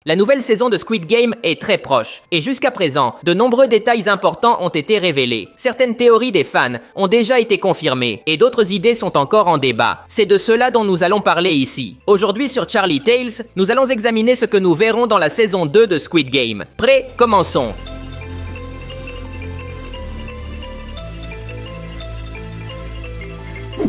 La nouvelle saison de Squid Game est très proche, et jusqu'à présent, de nombreux détails importants ont été révélés. Certaines théories des fans ont déjà été confirmées, et d'autres idées sont encore en débat. C'est de cela dont nous allons parler ici. Aujourd'hui sur Charlie Tales, nous allons examiner ce que nous verrons dans la saison 2 de Squid Game. Prêts? Commençons!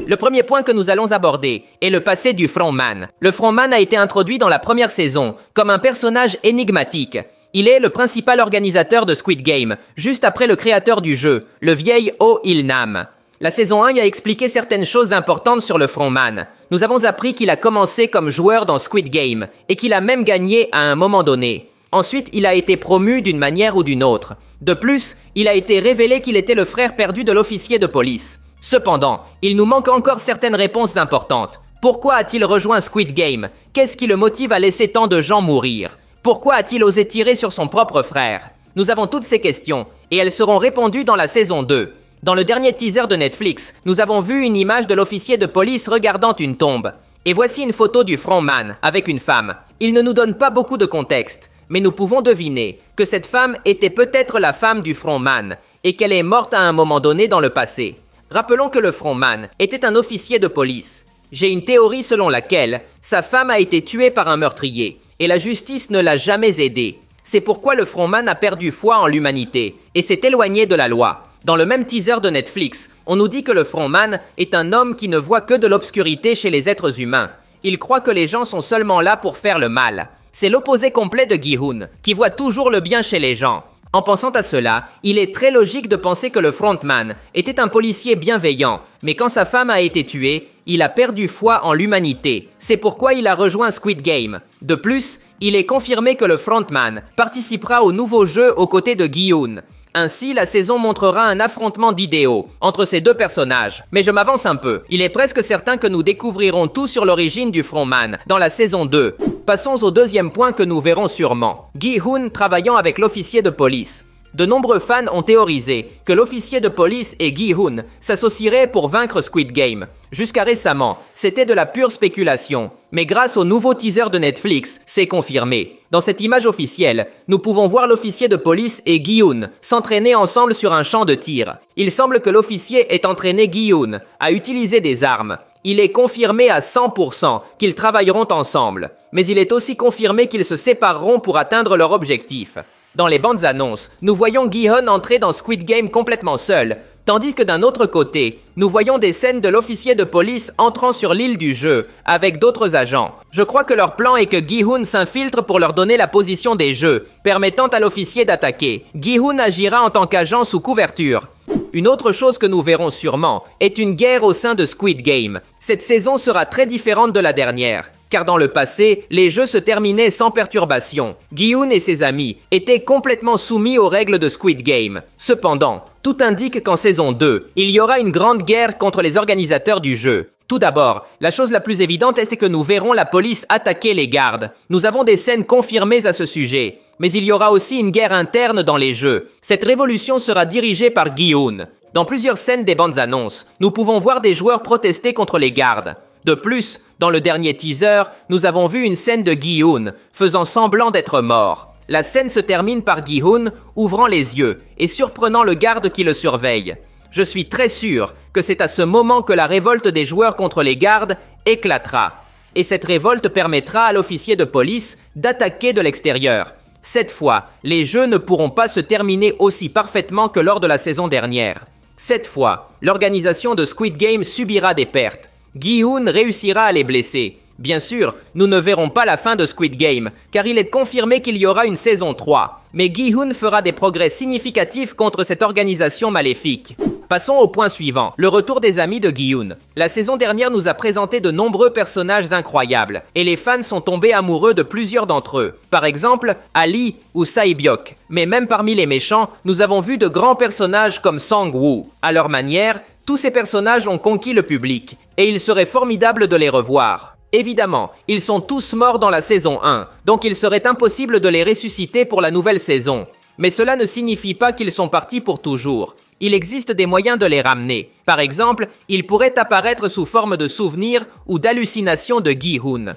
Le premier point que nous allons aborder est le passé du Frontman. Le Frontman a été introduit dans la première saison comme un personnage énigmatique. Il est le principal organisateur de Squid Game, juste après le créateur du jeu, le vieil Oh Il-nam. La saison 1 y a expliqué certaines choses importantes sur le Frontman. Nous avons appris qu'il a commencé comme joueur dans Squid Game et qu'il a même gagné à un moment donné. Ensuite, il a été promu d'une manière ou d'une autre. De plus, il a été révélé qu'il était le frère perdu de l'officier de police. Cependant, il nous manque encore certaines réponses importantes. Pourquoi a-t-il rejoint Squid Game? Qu'est-ce qui le motive à laisser tant de gens mourir? Pourquoi a-t-il osé tirer sur son propre frère? Nous avons toutes ces questions, et elles seront répondues dans la saison 2. Dans le dernier teaser de Netflix, nous avons vu une image de l'officier de police regardant une tombe. Et voici une photo du Frontman avec une femme. Il ne nous donne pas beaucoup de contexte, mais nous pouvons deviner que cette femme était peut-être la femme du Frontman, et qu'elle est morte à un moment donné dans le passé. Rappelons que le Frontman était un officier de police. J'ai une théorie selon laquelle sa femme a été tuée par un meurtrier, et la justice ne l'a jamais aidé. C'est pourquoi le Frontman a perdu foi en l'humanité, et s'est éloigné de la loi. Dans le même teaser de Netflix, on nous dit que le Frontman est un homme qui ne voit que de l'obscurité chez les êtres humains. Il croit que les gens sont seulement là pour faire le mal. C'est l'opposé complet de Gi-hun, qui voit toujours le bien chez les gens. En pensant à cela, il est très logique de penser que le Frontman était un policier bienveillant, mais quand sa femme a été tuée, il a perdu foi en l'humanité. C'est pourquoi il a rejoint Squid Game. De plus, il est confirmé que le Frontman participera au nouveau jeu aux côtés de Gi-hun. Ainsi, la saison montrera un affrontement d'idéaux entre ces deux personnages. Mais je m'avance un peu. Il est presque certain que nous découvrirons tout sur l'origine du Frontman dans la saison 2. Passons au deuxième point que nous verrons sûrement. Gi-hun travaillant avec l'officier de police. De nombreux fans ont théorisé que l'officier de police et Gi-hun s'associeraient pour vaincre Squid Game. Jusqu'à récemment, c'était de la pure spéculation. Mais grâce au nouveau teaser de Netflix, c'est confirmé. Dans cette image officielle, nous pouvons voir l'officier de police et Gi-hun s'entraîner ensemble sur un champ de tir. Il semble que l'officier ait entraîné Gi-hun à utiliser des armes. Il est confirmé à 100% qu'ils travailleront ensemble. Mais il est aussi confirmé qu'ils se sépareront pour atteindre leur objectif. Dans les bandes annonces, nous voyons Gi-hun entrer dans Squid Game complètement seul, tandis que d'un autre côté, nous voyons des scènes de l'officier de police entrant sur l'île du jeu, avec d'autres agents. Je crois que leur plan est que Gi-hun s'infiltre pour leur donner la position des jeux, permettant à l'officier d'attaquer. Gi-hun agira en tant qu'agent sous couverture. Une autre chose que nous verrons sûrement est une guerre au sein de Squid Game. Cette saison sera très différente de la dernière. Car dans le passé, les jeux se terminaient sans perturbation. Gi-hun et ses amis étaient complètement soumis aux règles de Squid Game. Cependant, tout indique qu'en saison 2, il y aura une grande guerre contre les organisateurs du jeu. Tout d'abord, la chose la plus évidente est que nous verrons la police attaquer les gardes. Nous avons des scènes confirmées à ce sujet. Mais il y aura aussi une guerre interne dans les jeux. Cette révolution sera dirigée par Gi-hun. Dans plusieurs scènes des bandes annonces, nous pouvons voir des joueurs protester contre les gardes. De plus, dans le dernier teaser, nous avons vu une scène de Gi-hun faisant semblant d'être mort. La scène se termine par Gi-hun ouvrant les yeux et surprenant le garde qui le surveille. Je suis très sûr que c'est à ce moment que la révolte des joueurs contre les gardes éclatera. Et cette révolte permettra à l'officier de police d'attaquer de l'extérieur. Cette fois, les jeux ne pourront pas se terminer aussi parfaitement que lors de la saison dernière. Cette fois, l'organisation de Squid Game subira des pertes. Gi-hun réussira à les blesser. Bien sûr, nous ne verrons pas la fin de Squid Game, car il est confirmé qu'il y aura une saison 3. Mais Gi-hun fera des progrès significatifs contre cette organisation maléfique. Passons au point suivant, le retour des amis de Gi-hun. La saison dernière nous a présenté de nombreux personnages incroyables, et les fans sont tombés amoureux de plusieurs d'entre eux. Par exemple, Ali ou Sae-byok. Mais même parmi les méchants, nous avons vu de grands personnages comme Sang-woo. À leur manière, tous ces personnages ont conquis le public, et il serait formidable de les revoir. Évidemment, ils sont tous morts dans la saison 1, donc il serait impossible de les ressusciter pour la nouvelle saison. Mais cela ne signifie pas qu'ils sont partis pour toujours. Il existe des moyens de les ramener. Par exemple, ils pourraient apparaître sous forme de souvenirs ou d'hallucinations de Gi-hun.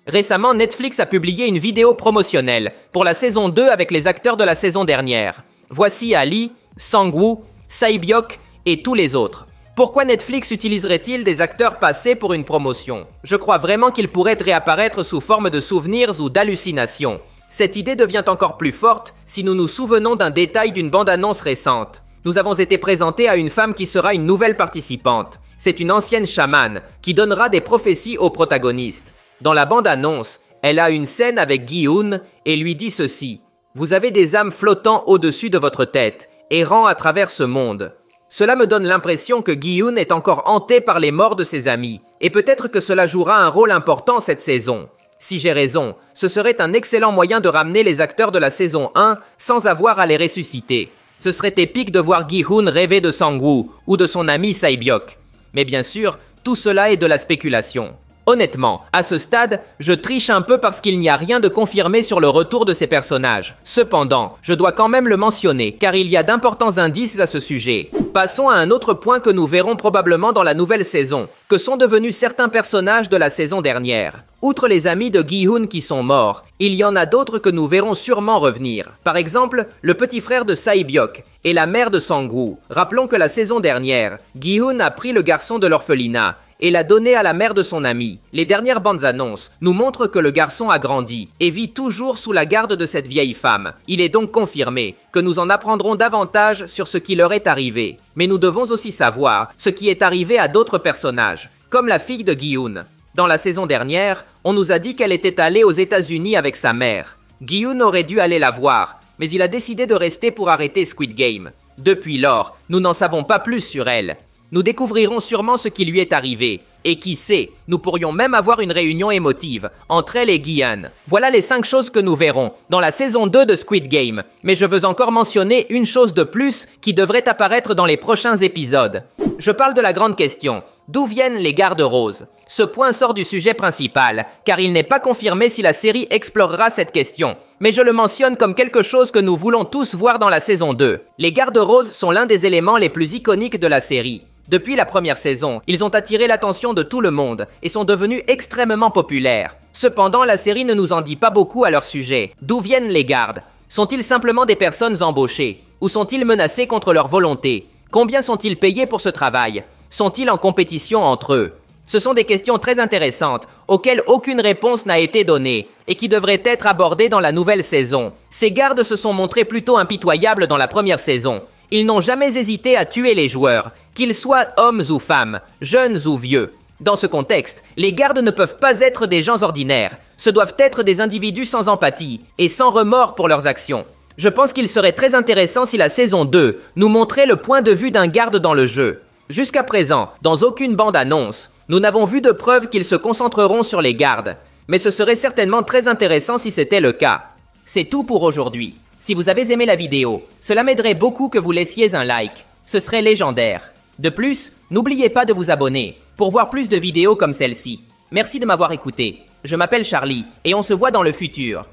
Récemment, Netflix a publié une vidéo promotionnelle pour la saison 2 avec les acteurs de la saison dernière. Voici Ali, Sang-woo, Sae-byok et tous les autres. Pourquoi Netflix utiliserait-il des acteurs passés pour une promotion? Je crois vraiment qu'ils pourraient réapparaître sous forme de souvenirs ou d'hallucinations. Cette idée devient encore plus forte si nous nous souvenons d'un détail d'une bande-annonce récente. Nous avons été présentés à une femme qui sera une nouvelle participante. C'est une ancienne chamane qui donnera des prophéties aux protagonistes. Dans la bande-annonce, elle a une scène avec Gi-hun et lui dit ceci. « Vous avez des âmes flottant au-dessus de votre tête, errant à travers ce monde. » Cela me donne l'impression que Gi-hun est encore hanté par les morts de ses amis, et peut-être que cela jouera un rôle important cette saison. Si j'ai raison, ce serait un excellent moyen de ramener les acteurs de la saison 1 sans avoir à les ressusciter. Ce serait épique de voir Gi-hun rêver de Sang-woo ou de son ami Sae-byok. Mais bien sûr, tout cela est de la spéculation. Honnêtement, à ce stade, je triche un peu parce qu'il n'y a rien de confirmé sur le retour de ces personnages. Cependant, je dois quand même le mentionner, car il y a d'importants indices à ce sujet. Passons à un autre point que nous verrons probablement dans la nouvelle saison, que sont devenus certains personnages de la saison dernière. Outre les amis de Gi-hun qui sont morts, il y en a d'autres que nous verrons sûrement revenir. Par exemple, le petit frère de Sae-byok et la mère de Sang-woo. Rappelons que la saison dernière, Gi-hun a pris le garçon de l'orphelinat et l'a donné à la mère de son ami. Les dernières bandes annonces nous montrent que le garçon a grandi et vit toujours sous la garde de cette vieille femme. Il est donc confirmé que nous en apprendrons davantage sur ce qui leur est arrivé. Mais nous devons aussi savoir ce qui est arrivé à d'autres personnages, comme la fille de Gi-hun. Dans la saison dernière, on nous a dit qu'elle était allée aux États-Unis avec sa mère. Gi-hun aurait dû aller la voir, mais il a décidé de rester pour arrêter Squid Game. Depuis lors, nous n'en savons pas plus sur elle. Nous découvrirons sûrement ce qui lui est arrivé. Et qui sait, nous pourrions même avoir une réunion émotive entre elle et Gi-hun. Voilà les 5 choses que nous verrons dans la saison 2 de Squid Game. Mais je veux encore mentionner une chose de plus qui devrait apparaître dans les prochains épisodes. Je parle de la grande question. D'où viennent les gardes roses? Ce point sort du sujet principal, car il n'est pas confirmé si la série explorera cette question. Mais je le mentionne comme quelque chose que nous voulons tous voir dans la saison 2. Les gardes roses sont l'un des éléments les plus iconiques de la série. Depuis la première saison, ils ont attiré l'attention de tout le monde et sont devenus extrêmement populaires. Cependant, la série ne nous en dit pas beaucoup à leur sujet. D'où viennent les gardes? Sont-ils simplement des personnes embauchées? Ou sont-ils menacés contre leur volonté? Combien sont-ils payés pour ce travail? Sont-ils en compétition entre eux? Ce sont des questions très intéressantes, auxquelles aucune réponse n'a été donnée, et qui devraient être abordées dans la nouvelle saison. Ces gardes se sont montrés plutôt impitoyables dans la première saison. Ils n'ont jamais hésité à tuer les joueurs, qu'ils soient hommes ou femmes, jeunes ou vieux. Dans ce contexte, les gardes ne peuvent pas être des gens ordinaires. Ce doivent être des individus sans empathie et sans remords pour leurs actions. Je pense qu'il serait très intéressant si la saison 2 nous montrait le point de vue d'un garde dans le jeu. Jusqu'à présent, dans aucune bande-annonce, nous n'avons vu de preuve qu'ils se concentreront sur les gardes. Mais ce serait certainement très intéressant si c'était le cas. C'est tout pour aujourd'hui. Si vous avez aimé la vidéo, cela m'aiderait beaucoup que vous laissiez un like. Ce serait légendaire. De plus, n'oubliez pas de vous abonner pour voir plus de vidéos comme celle-ci. Merci de m'avoir écouté. Je m'appelle Charlie et on se voit dans le futur.